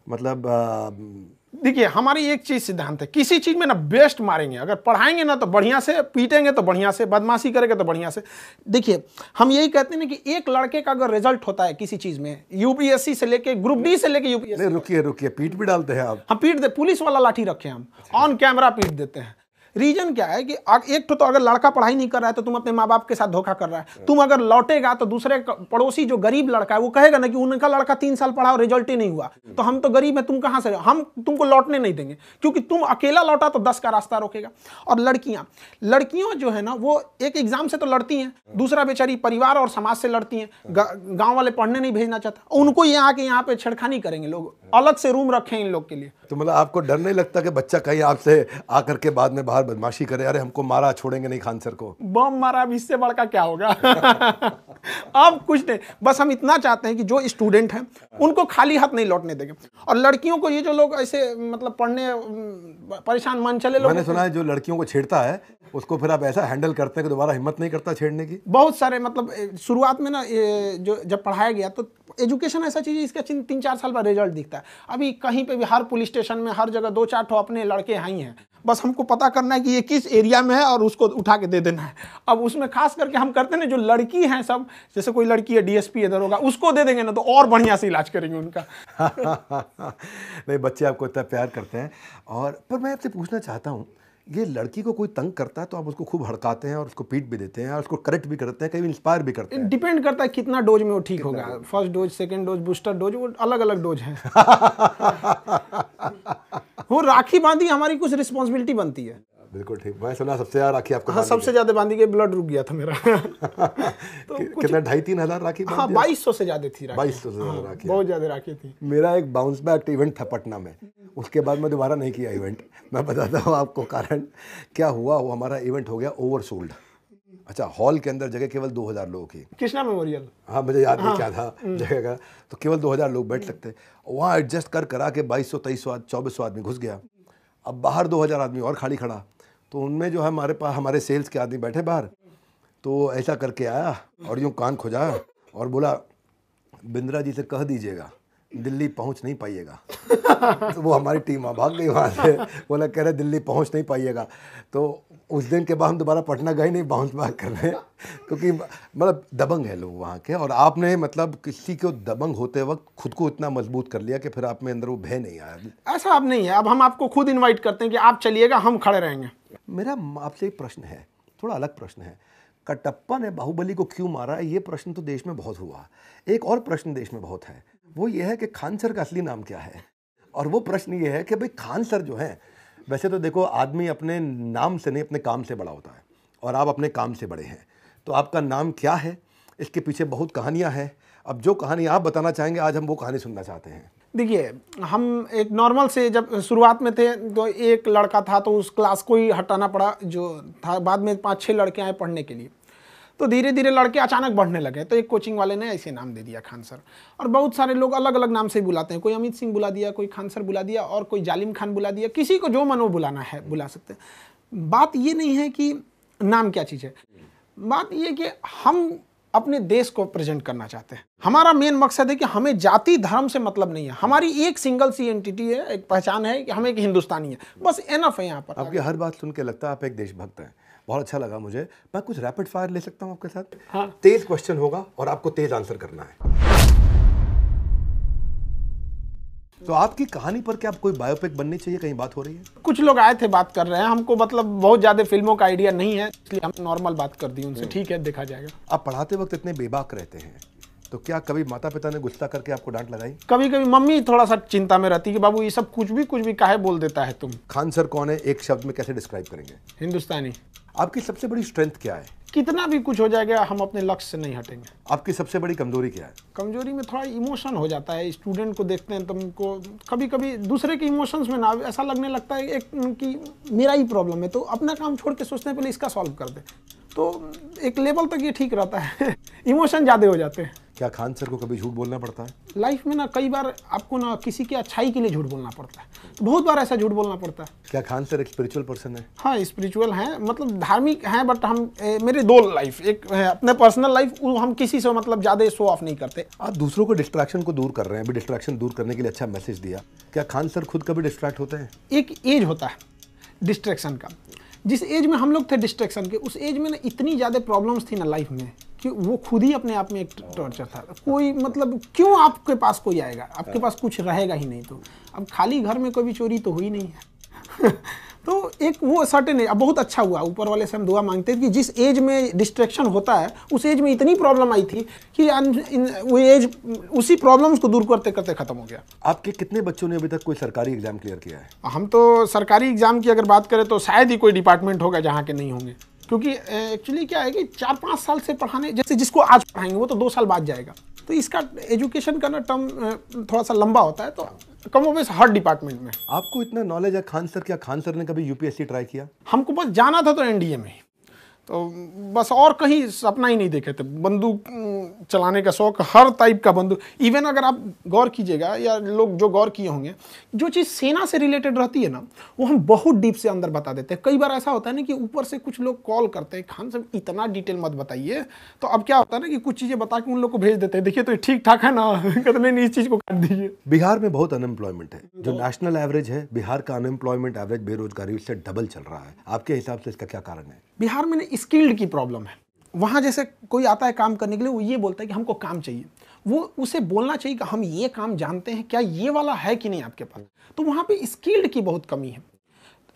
A: मतलब
B: देखिए, हमारी एक चीज सिद्धांत है, किसी चीज में ना बेस्ट मारेंगे। अगर पढ़ाएंगे ना तो बढ़िया से, पीटेंगे तो बढ़िया से, बदमाशी करेंगे तो बढ़िया से। देखिए, हम यही कहते हैं ना कि एक लड़के का अगर रिजल्ट होता है किसी चीज में, यूपीएससी से लेके ग्रुप डी से लेके यूपीएससी।
A: रुकिए, पीट भी डालते हैं आप?
B: हम पीट दे, पुलिस वाला लाठी रखे हम, ऑन कैमरा पीट देते हैं। रीजन क्या है कि एक तो अगर लड़का पढ़ाई नहीं कर रहा है तो तुम अपने माँ बाप के साथ धोखा कर रहा है। तुम अगर लौटेगा तो दूसरे पड़ोसी जो गरीब लड़का है वो कहेगा ना कि उनका लड़का 3 साल पढ़ा और रिजल्ट ही नहीं हुआ, तो हम तो गरीब है, तुम कहाँ से, हम तुमको लौटने नहीं देंगे। क्योंकि तुम अकेला लौटा तो 10 का रास्ता रोकेगा। और लड़कियां जो है ना, वो एक एग्जाम से तो लड़ती हैं, दूसरा बेचारी परिवार और समाज से लड़ती हैं। गाँव वाले पढ़ने नहीं भेजना चाहता, उनको ये आके यहाँ पे छेड़खानी करेंगे लोग, अलग से रूम रखे इन लोग के लिए।
A: तो मतलब आपको डर नहीं लगता कि बच्चा कहीं आपसे आकर के बाद में बाहर बदमाशी करे, अरे हमको मारा, छोड़ेंगे नहीं खान सर को?
B: बम मारा, अब इससे बड़का क्या होगा? अब कुछ नहीं, बस हम इतना चाहते हैं कि जो स्टूडेंट हैं उनको खाली हाथ नहीं लौटने देंगे। और लड़कियों को, ये जो लोग ऐसे मतलब पढ़ने परेशान मन चले लोग,
A: मैंने सुना है जो लड़कियों को छेड़ता है उसको फिर आप ऐसा हैंडल करते हैं कि दोबारा हिम्मत नहीं करता छेड़ने की।
B: बहुत सारे मतलब शुरुआत में ना जो जब पढ़ाया गया तो एजुकेशन ऐसा चीज़ है इसका 3-4 साल बाद रिजल्ट दिखता है। अभी कहीं पे भी हर पुलिस स्टेशन में हर जगह 2-4 ठो अपने लड़के हैं ही हैं, बस हमको पता करना है कि ये किस एरिया में है और उसको उठा के दे देना है। अब उसमें खास करके हम करते हैं जो लड़की हैं सब, जैसे कोई लड़की है डीएसपी इधर होगा, उसको दे देंगे ना तो और बढ़िया से इलाज करेंगे उनका।
A: नहीं, बच्चे आपको इतना प्यार करते हैं। और पर मैं आपसे पूछना चाहता हूँ, ये लड़की को कोई तंग करता है तो आप उसको खूब हड़काते हैं और उसको पीट भी देते हैं और उसको करेक्ट भी करते हैं, कहीं इंस्पायर भी करते हैं।
B: डिपेंड करता है कितना डोज में वो ठीक होगा, first dose, second dose, booster dose, वो अलग अलग डोज हैं। वो राखी बांधी हमारी कुछ रिस्पॉन्सिबिलिटी बनती है।
A: बिल्कुल ठीक। मैं सुना सबसे ज्यादा राखी आपको।
B: हाँ, सबसे ज्यादा बांधी के ब्लड रुक गया था मेरा।
A: तो कितना 2,500-3 हज़ार राखी?
B: हाँ, 2200 से ज्यादा थी राखी।
A: 2200 से ज्यादा राखी,
B: बहुत ज्यादा राखी थी।
A: मेरा एक बाउंस बैक इवेंट था पटना में, उसके बाद मैं दोबारा नहीं किया इवेंट। मैं बताता हूँ आपको कारण क्या हुआ। वो हमारा इवेंट हो गया ओवरसोल्ड। अच्छा, हॉल के अंदर जगह केवल 2000 लोगों की,
B: कृष्णा मेमोरियल।
A: हाँ, मुझे याद नहीं क्या था जगह का, तो केवल 2000 लोग बैठ सकते। वहाँ एडजस्ट करा के 2200, 2400 आदमी घुस गया। अब बाहर 2000 आदमी और खाली खड़ा, तो उनमें जो है हमारे पास हमारे सेल्स के आदमी बैठे बाहर, तो ऐसा करके आया और यूँ कान खुजाया और बोला, बिंद्रा जी से कह दीजिएगा दिल्ली पहुंच नहीं पाइएगा। तो वो हमारी टीम भाग गई वहाँ से, बोला कह रहे दिल्ली पहुंच नहीं पाइएगा। तो उस दिन के बाद हम दोबारा पटना गए नहीं बाउंस बैक करने, क्योंकि मतलब दबंग है लोग वहाँ के। और आपने मतलब किसी को दबंग होते वक्त खुद को इतना मजबूत कर लिया कि फिर आप में अंदर वो भय नहीं आया।
B: ऐसा अब नहीं है, अब हम आपको खुद इन्वाइट करते हैं कि आप चलिएगा, हम खड़े रहेंगे।
A: मेरा आपसे एक प्रश्न है, थोड़ा अलग प्रश्न है। कटप्पा ने बाहुबली को क्यों मारा, ये प्रश्न तो देश में बहुत हुआ। एक और प्रश्न देश में बहुत है, वो ये है कि खान सर का असली नाम क्या है। और वो प्रश्न ये है कि भाई खान सर जो हैं, वैसे तो देखो आदमी अपने नाम से नहीं अपने काम से बड़ा होता है, और आप अपने काम से बड़े हैं। तो आपका नाम क्या है, इसके पीछे बहुत कहानियाँ हैं। अब जो कहानी आप बताना चाहेंगे, आज हम वो कहानी सुनना चाहते हैं।
B: देखिए, हम एक नॉर्मल से जब शुरुआत में थे तो एक लड़का था, तो उस क्लास को ही हटाना पड़ा जो था। बाद में 5-6 लड़के आए पढ़ने के लिए, तो धीरे धीरे लड़के अचानक बढ़ने लगे। तो एक कोचिंग वाले ने ऐसे नाम दे दिया खान सर, और बहुत सारे लोग अलग अलग नाम से बुलाते हैं। कोई अमित सिंह बुला दिया, कोई खान सर बुला दिया, और कोई जालिम खान बुला दिया। किसी को जो मनो बुलाना है बुला सकते हैं। बात ये नहीं है कि नाम क्या चीज़ है, बात ये कि हम अपने देश को प्रेजेंट करना चाहते हैं। हमारा मेन मकसद है कि हमें जाति धर्म से मतलब नहीं है। हमारी एक सिंगल सी एंटिटी है, एक पहचान है कि हम एक हिंदुस्तानी है, बस एनफ है यहाँ पर।
A: आपकी हर बात सुन के लगता है आप एक देशभक्त हैं। बहुत अच्छा लगा मुझे। मैं कुछ रैपिड फायर ले सकता हूँ आपके साथ?
B: हाँ।
A: तेज क्वेश्चन होगा और आपको तेज आंसर करना है। तो आपकी कहानी पर क्या कोई बायोपिक बननी चाहिए, कहीं बात हो रही है?
B: कुछ लोग आए थे, बात कर रहे हैं। हमको मतलब बहुत ज्यादा फिल्मों का आइडिया नहीं है, इसलिए हम नॉर्मल बात कर दी उनसे। ठीक है, देखा जाएगा।
A: आप पढ़ाते वक्त इतने बेबाक रहते हैं, तो क्या कभी माता पिता ने गुस्सा करके आपको डांट लगाई?
B: कभी कभी मम्मी थोड़ा सा चिंता में रहती है कि बाबू ये सब कुछ भी काहे बोल देता है तुम।
A: खान सर कौन है, एक शब्द में कैसे डिस्क्राइब करेंगे?
B: हिंदुस्तानी।
A: आपकी सबसे बड़ी स्ट्रेंथ क्या है?
B: कितना भी कुछ हो जाएगा, हम अपने लक्ष्य से नहीं हटेंगे।
A: आपकी सबसे बड़ी कमजोरी क्या है?
B: कमजोरी में थोड़ा इमोशन हो जाता है। स्टूडेंट को देखते हैं तो हमको कभी कभी दूसरे के इमोशंस में ना ऐसा लगने लगता है एक कि मेरा ही प्रॉब्लम है, तो अपना काम छोड़ के सोचते हैं पहले इसका सॉल्व कर दे। तो एक लेवल तक ये ठीक रहता है। इमोशन ज़्यादा हो जाते हैं।
A: क्या खान सर को कभी झूठ बोलना पड़ता है?
B: लाइफ में ना कई बार आपको ना किसी की अच्छाई के लिए झूठ बोलना पड़ता है, तो बहुत बार ऐसा झूठ बोलना पड़ता है।
A: क्या खान सर एक स्पिरिचुअल पर्सन है?
B: हाँ, स्पिरिचुअल हैं, मतलब धार्मिक हैं, बट हम मेरे दो लाइफ, एक है अपने पर्सनल लाइफ, हम किसी से मतलब ज़्यादा शो ऑफ नहीं करते।
A: आप दूसरों को डिस्ट्रैक्शन को दूर कर रहे हैं, अभी डिस्ट्रैक्शन दूर करने के लिए अच्छा मैसेज दिया। क्या खान सर खुद कभी डिस्ट्रैक्ट होते हैं?
B: एक एज होता है डिस्ट्रैक्शन का। जिस एज में हम लोग थे डिस्ट्रैक्शन के, उस एज में ना इतनी ज़्यादा प्रॉब्लम्स थी ना लाइफ में कि वो खुद ही अपने आप में एक टॉर्चर था। कोई मतलब क्यों आपके पास कोई आएगा, आपके पास कुछ रहेगा ही नहीं। तो अब खाली घर में कोई भी चोरी तो हुई नहीं है। तो एक वो सर्टेन है। अब बहुत अच्छा हुआ, ऊपर वाले से हम दुआ मांगते हैं कि जिस एज में डिस्ट्रैक्शन होता है उस एज में इतनी प्रॉब्लम आई थी कि वो एज उसी प्रॉब्लम्स को दूर करते करते खत्म हो गया।
A: आपके कितने बच्चों ने अभी तक कोई सरकारी एग्जाम क्लियर किया है?
B: हम तो सरकारी एग्जाम की अगर बात करें तो शायद ही कोई डिपार्टमेंट होगा जहाँ के नहीं होंगे, क्योंकि एक्चुअली क्या है कि 4-5 साल से पढ़ाने, जैसे जिसको आज पढ़ाएंगे वो तो 2 साल बाद जाएगा। तो इसका एजुकेशन का ना टर्म थोड़ा सा लंबा होता है, तो कमोबेश हर डिपार्टमेंट में।
A: आपको इतना नॉलेज है खान सर, क्या खान सर ने कभी यूपीएससी ट्राई किया?
B: हमको बस जाना था तो एनडीए में, तो बस और कहीं सपना ही नहीं देखे थे। बंदूक चलाने का शौक, हर टाइप का बंदूक। इवन अगर आप गौर कीजिएगा या लोग जो गौर किए होंगे, जो चीज़ सेना से रिलेटेड रहती है ना, वो हम बहुत डीप से अंदर बता देते हैं। कई बार ऐसा होता है ना कि ऊपर से कुछ लोग कॉल करते हैं, खान साहब इतना डिटेल मत बताइए। तो अब क्या होता है ना कि कुछ चीज़ें बता के उन लोग को भेज देते हैं, देखिए तो ठीक ठाक है ना, कहते नहीं इस चीज़ को काट दीजिए।
A: बिहार में बहुत अनएम्प्लॉयमेंट है, जो नेशनल एवरेज है, बिहार का अनएम्प्लॉयमेंट एवरेज बेरोजगारी उससे डबल चल रहा है। आपके हिसाब से इसका क्या कारण है?
B: बिहार में स्किल्ड की प्रॉब्लम है। वहाँ जैसे कोई आता है काम करने के लिए, वो ये बोलता है कि हमको काम चाहिए, वो उसे बोलना चाहिए कि हम ये काम जानते हैं, क्या ये वाला है कि नहीं आपके पास। तो वहाँ पे स्किल्ड की बहुत कमी है।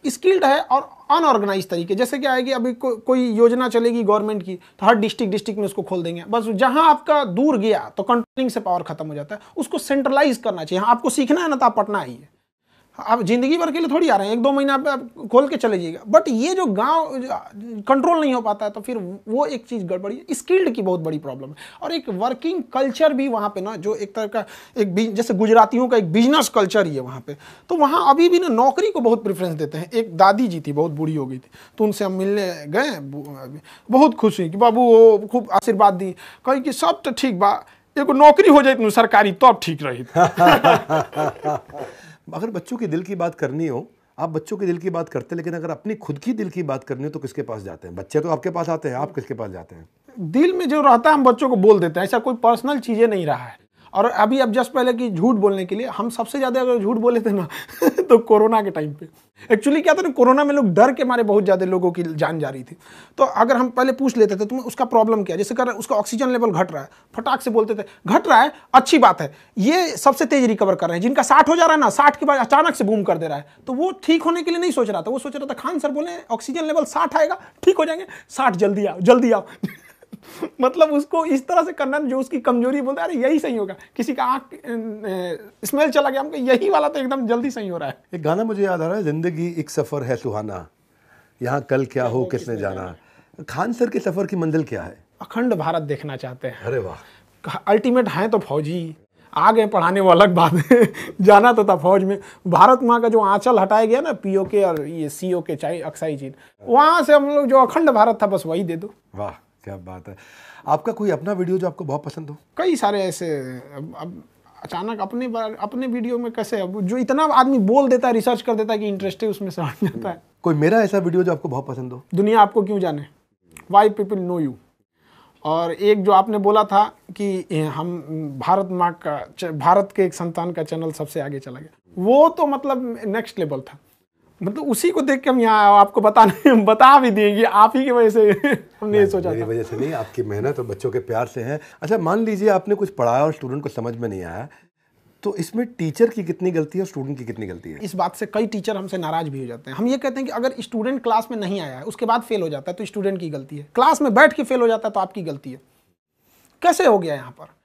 B: स्किल्ड है और अनऑर्गेनाइज तरीके, जैसे क्या है कि अभी कोई योजना चलेगी गवर्नमेंट की, तो हर डिस्ट्रिक्ट में उसको खोल देंगे। बस जहां आपका दूर गया तो कंट्रोलिंग से पावर खत्म हो जाता है। उसको सेंट्रलाइज करना चाहिए। हाँ, आपको सीखना है ना, तो आप पटना आइए, आप जिंदगी भर के लिए थोड़ी आ रहे हैं, 1-2 महीना आप खोल के चले जाइएगा। बट ये जो गांव कंट्रोल नहीं हो पाता है, तो फिर वो एक चीज़ गड़बड़ी है। स्किल्ड की बहुत बड़ी प्रॉब्लम है। और एक वर्किंग कल्चर भी वहाँ पे ना, जो एक तरह का एक जैसे गुजरातियों का एक बिजनेस कल्चर ही है वहाँ पे। तो वहाँ अभी भी ना नौकरी को बहुत प्रेफरेंस देते हैं। एक दादी जी थी, बहुत बूढ़ी हो गई थी, तो उनसे हम मिलने गए, बहुत खुश हुई कि बाबू वो खूब आशीर्वाद दी, कही कि सब तो ठीक बा, एगो नौकरी हो जाए सरकारी, तो अब ठीक रही।
A: अगर बच्चों के दिल की बात करनी हो, आप बच्चों के दिल की बात करते हैं, लेकिन अगर अपनी खुद की दिल की बात करनी हो तो किसके पास जाते हैं? बच्चे तो आपके पास आते हैं, आप किसके पास जाते हैं?
B: दिल में जो रहता है हम बच्चों को बोल देते हैं। ऐसा कोई पर्सनल चीज़ें नहीं रहा है। और अभी अब जस्ट पहले कि झूठ बोलने के लिए हम सबसे ज़्यादा अगर झूठ बोले थे ना तो कोरोना के टाइम पे एक्चुअली क्या था ना, कोरोना में लोग डर के मारे बहुत ज़्यादा लोगों की जान जा रही थी। तो अगर हम पहले पूछ लेते थे तुम्हें उसका प्रॉब्लम क्या है, जैसे कर उसका ऑक्सीजन लेवल घट रहा है, फटाक से बोलते थे घट रहा है, अच्छी बात है, ये सबसे तेज रिकवर कर रहे हैं। जिनका 60 हो जा रहा है ना, 60 के बाद अचानक से बूम कर दे रहा है, तो वो ठीक होने के लिए नहीं सोच रहा था। वो सोच रहा था खान सर बोले ऑक्सीजन लेवल 60 आएगा, ठीक हो जाएंगे, 60 जल्दी आओ जल्दी आओ। मतलब उसको इस तरह से करना जो उसकी कमजोरी बोलता है, अरे यही सही होगा। किसी का आंख स्मेल चला गया, हमको यही वाला तो एकदम जल्दी सही हो रहा है।
A: एक गाना मुझे याद आ रहा है, जिंदगी एक सफर है सुहाना, यहाँ कल क्या हो किसने जाना। खान सर के सफर की मंजिल क्या है?
B: अखंड भारत देखना चाहते हैं।
A: अरे वाह,
B: अल्टीमेट है तो फौजी, आ गए पढ़ाने वो अलग बात है। जाना तो था फौज में। भारत माँ का जो आंचल हटाया गया ना, पीओके और ये सीओके चाहे अक्साई चीज, वहां से हम लोग जो अखंड भारत था बस वही दे दो।
A: वाह क्या बात है। आपका कोई अपना वीडियो जो आपको बहुत पसंद हो?
B: कई सारे ऐसे। अब अचानक अपने वीडियो में कैसे, अब जो इतना आदमी बोल देता है, रिसर्च कर देता है कि इंटरेस्ट है उसमें से हट जाता है।
A: कोई मेरा ऐसा वीडियो जो आपको बहुत पसंद हो?
B: दुनिया आपको क्यों जाने, वाई पीपल नो यू। और एक जो आपने बोला था कि हम भारत माँ का, भारत के एक संतान का चैनल सबसे आगे चला गया, वो तो मतलब नेक्स्ट लेवल था। मतलब उसी को देख के हम यहाँ आपको बता भी देंगे, आप ही की वजह से हमने ये सोचा।
A: मेरी वजह से नहीं, आपकी मेहनत और बच्चों के प्यार से है। अच्छा, मान लीजिए आपने कुछ पढ़ाया और स्टूडेंट को समझ में नहीं आया, तो इसमें टीचर की कितनी गलती है और स्टूडेंट की कितनी गलती है?
B: इस बात से कई टीचर हमसे नाराज भी हो जाते हैं। हम ये कहते हैं कि अगर स्टूडेंट क्लास में नहीं आया है, उसके बाद फेल हो जाता है, तो स्टूडेंट की गलती है। क्लास में बैठ के फेल हो जाता है तो आपकी गलती है। कैसे हो गया यहाँ पर?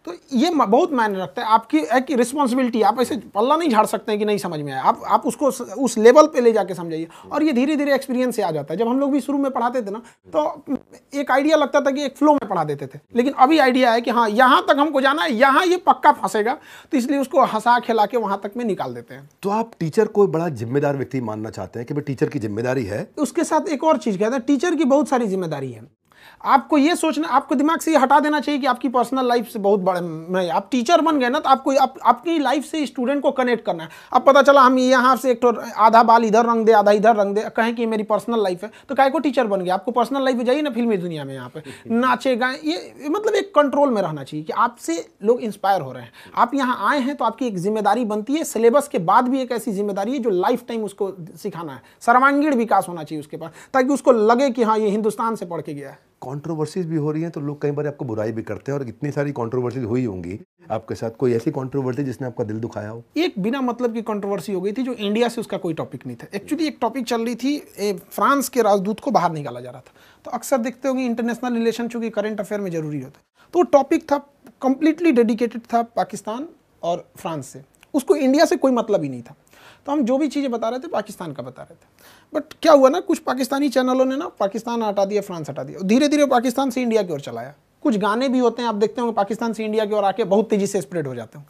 B: तो ये बहुत मायने रखता है। आपकी एक रिस्पॉन्सिबिलिटी, आप ऐसे पल्ला नहीं झाड़ सकते हैं कि नहीं समझ में आया। आप उसको उस लेवल पे ले जाके समझाइए। और ये धीरे धीरे एक्सपीरियंस से आ जाता है। जब हम लोग भी शुरू में पढ़ाते थे ना, तो एक आइडिया लगता था कि एक फ्लो में पढ़ा देते थे, लेकिन अभी आइडिया है कि हाँ यहाँ तक हमको जाना है, यहाँ ये पक्का फंसेगा, तो इसलिए उसको हंसा खिला के वहाँ तक में निकाल देते हैं।
A: तो आप टीचर को बड़ा जिम्मेदार व्यक्ति मानना चाहते हैं कि भाई टीचर की जिम्मेदारी है?
B: उसके साथ एक और चीज़ कहते हैं, टीचर की बहुत सारी जिम्मेदारी है। आपको ये सोचना, आपको दिमाग से ये हटा देना चाहिए कि आपकी पर्सनल लाइफ से बहुत बड़े नहीं। आप टीचर बन गए ना, तो आपको आपकी लाइफ से स्टूडेंट को कनेक्ट करना है। अब पता चला हम यहाँ से एक तो आधा बाल इधर रंग दे, आधा इधर रंग दे, कहें कि मेरी पर्सनल लाइफ है, तो काहे को टीचर बन गया? आपको पर्सनल लाइफ में जाइए ना, फिल्मी दुनिया में यहाँ पे नाचे गाएं, ये मतलब एक कंट्रोल में रहना चाहिए कि आपसे लोग इंस्पायर हो रहे हैं। आप यहाँ आए हैं तो आपकी एक जिम्मेदारी बनती है। सिलेबस के बाद भी एक ऐसी जिम्मेदारी है जो लाइफ टाइम उसको सिखाना है। सर्वांगीण विकास होना चाहिए उसके पास, ताकि उसको लगे कि हाँ ये हिंदुस्तान से पढ़ के गया है।
A: कंट्रोवर्सीज भी हो रही हैं, तो लोग कई बार आपको बुराई भी करते हैं, और इतनी सारी कंट्रोवर्सीज हुई होंगी आपके साथ। कोई ऐसी कंट्रोवर्सी जिसने आपका दिल दुखाया हो?
B: एक बिना मतलब की कंट्रोवर्सी हो गई थी, जो इंडिया से उसका कोई टॉपिक नहीं था। एक्चुअली एक टॉपिक चल रही थी, फ्रांस के राजदूत को बाहर निकाला जा रहा था। तो अक्सर देखते होंगे इंटरनेशनल रिलेशन चूंकि करंट अफेयर में जरूरी होता है, तो टॉपिक था कंप्लीटली डेडिकेटेड था पाकिस्तान और फ्रांस से। उसको इंडिया से कोई मतलब ही नहीं था। तो हम जो भी चीज़ें बता रहे थे पाकिस्तान का बता रहे थे। बट क्या हुआ ना, कुछ पाकिस्तानी चैनलों ने ना पाकिस्तान हटा दिया, फ्रांस हटा दिया, धीरे धीरे पाकिस्तान से इंडिया की ओर चलाया। कुछ गाने भी होते हैं, आप देखते होंगे पाकिस्तान से इंडिया की ओर आके बहुत तेज़ी से स्प्रेड हो जाते हैं।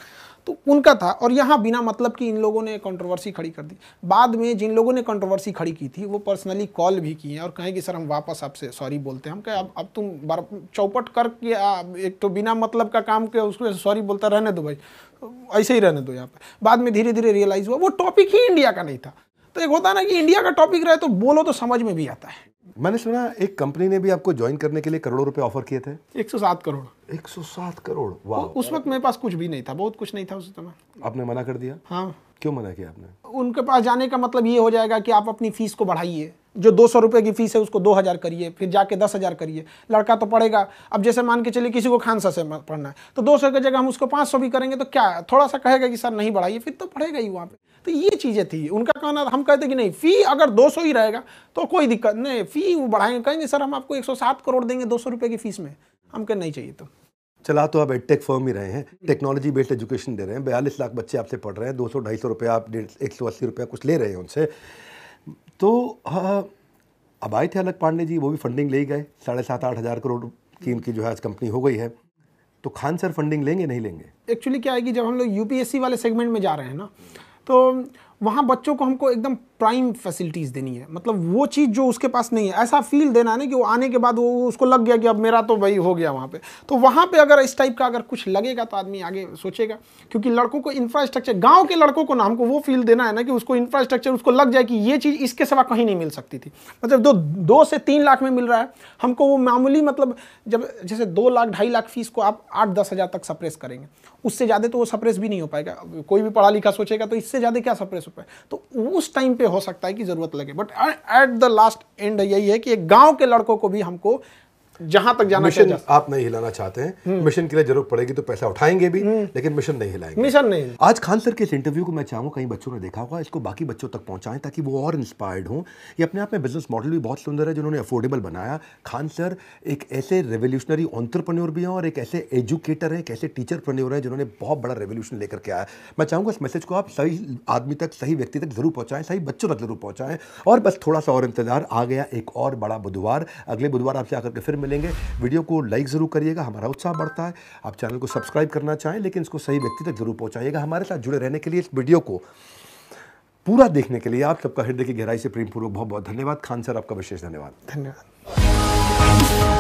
B: तो उनका था, और यहाँ बिना मतलब की इन लोगों ने कंट्रोवर्सी खड़ी कर दी। बाद में जिन लोगों ने कंट्रोवर्सी खड़ी की थी वो पर्सनली कॉल भी किए और कहें कि सर हम वापस आपसे सॉरी बोलते हैं। हम कहे अब तुम चौपट करके एक तो बिना मतलब का काम के उसको सॉरी बोलता रहने दो भाई, ऐसे ही रहने दो यहाँ पे। बाद में धीरे धीरे रियलाइज हुआ वो टॉपिक ही इंडिया का नहीं था। तो एक होता है ना कि इंडिया का टॉपिक रहे तो बोलो तो समझ में भी आता है।
A: मैंने सुना एक कंपनी ने भी आपको ज्वाइन करने के लिए करोड़ों रुपए ऑफर किए थे।
B: 107 करोड़।
A: 107 करोड़, वाह।
B: उस वक्त मेरे पास कुछ भी नहीं था, बहुत कुछ नहीं था उस समय।
A: आपने मना कर दिया?
B: हाँ।
A: क्यों मना किया आपने?
B: उनके पास जाने का मतलब ये हो जाएगा कि आप अपनी फीस को बढ़ाइए, जो 200 रुपये की फीस है उसको 2000 करिए, फिर जाके 10,000 करिए। लड़का तो पढ़ेगा, अब जैसे मान के चलिए किसी को खानसा से पढ़ना है तो 200 की जगह हम उसको 500 भी करेंगे तो क्या थोड़ा सा कहेगा कि सर नहीं बढ़ाइए, फिर तो पढ़ेगा ही वहाँ पे। तो ये चीज़ें थी उनका कहना। हम कहते कि नहीं, फ़ी अगर 200 ही रहेगा तो कोई दिक्कत नहीं, फ़ी वो बढ़ाएंगे, कहेंगे सर हम आपको 107 करोड़ देंगे 200 रुपये की फीस में। हम कह नहीं चाहिए। तो
A: चला तो आप एडटेक फर्म ही रहे हैं, टेक्नोलॉजी बेस्ड एजुकेशन दे रहे हैं, 42 लाख बच्चे आपसे पढ़ रहे हैं, 200-250 रुपये आप 180 रुपया कुछ ले रहे हैं उनसे। तो अब आए थे अलग पांडे जी, वो भी फंडिंग ले ही गए, 7,500-8 हज़ार करोड़ की इनकी जो है आज कंपनी हो गई है। तो खान सर फंडिंग लेंगे नहीं लेंगे?
B: एक्चुअली क्या है कि जब हम लोग यूपीएससी वाले सेगमेंट में जा रहे हैं ना, तो वहाँ बच्चों को हमको एकदम प्राइम फैसिलिटीज़ देनी है। मतलब वो चीज़ जो उसके पास नहीं है, ऐसा फील देना है ना कि वो आने के बाद वो उसको लग गया कि अब मेरा तो भाई हो गया वहाँ पे। तो वहाँ पे अगर इस टाइप का अगर कुछ लगेगा तो आदमी आगे सोचेगा, क्योंकि लड़कों को इंफ्रास्ट्रक्चर, गांव के लड़कों को ना हमको वो फील देना है ना कि उसको इंफ्रास्ट्रक्चर उसको लग जाए कि ये चीज़ इसके सिवा कहीं नहीं मिल सकती थी। मतलब 2 से 3 लाख में मिल रहा है हमको, वो मामूली, मतलब जब जैसे 2 लाख 2.5 लाख फीस को आप 8-10 हज़ार तक सप्रेस करेंगे, उससे ज़्यादा तो वो सप्रेस भी नहीं हो पाएगा। कोई भी पढ़ा लिखा सोचेगा तो इससे ज़्यादा क्या सप्रेस हो पाए। तो उस टाइम पे हो सकता है कि ज़रूरत लगे, but at the last and यही है कि एक गांव के लड़कों को भी हमको जहां तक जाना
A: मिशन आप नहीं हिलाना चाहते हैं। मिशन के लिए जरूरत पड़ेगी तो पैसा उठाएंगे भी, लेकिन मिशन नहीं हिलाएंगे।
B: मिशन नहीं।
A: आज खान सर के इस इंटरव्यू को मैं चाहूंगा कई बच्चों ने देखा होगा, इसको बाकी बच्चों तक पहुंचाएं ताकि वो और इंस्पायर्ड हों। ये अपने आप में बिजनेस मॉडल भी बहुत सुंदर है जिन्होंने अफोर्डेबल बनाया। खान सर एक ऐसे रेवोल्यूशनरी एंटरप्रेन्योर भी हैं और एक ऐसे एजुकेटर हैं, एक ऐसे टीचरप्रेन्योर हैं जिन्होंने बहुत बड़ा रेवोल्यूशन लेकर के आया। मैं चाहूंगा इस मैसेज को आप सही आदमी तक, सही व्यक्ति तक जरूर पहुंचाएं, सही बच्चों तक जरूर पहुंचाएं। और बस थोड़ा सा और इंतजार, आ गया एक और बड़ा बुधवार। अगले बुधवार आपसे आकर के फिर मिलेंगे। वीडियो को लाइक जरूर करिएगा, हमारा उत्साह बढ़ता है। आप चैनल को सब्सक्राइब करना चाहें लेकिन इसको सही व्यक्ति तक जरूर पहुंचाइएगा। हमारे साथ जुड़े रहने के लिए, इस वीडियो को पूरा देखने के लिए आप सबका हृदय की गहराई से प्रेमपूर्वक बहुत बहुत धन्यवाद। खान सर आपका विशेष धन्यवाद।
B: धन्यवाद।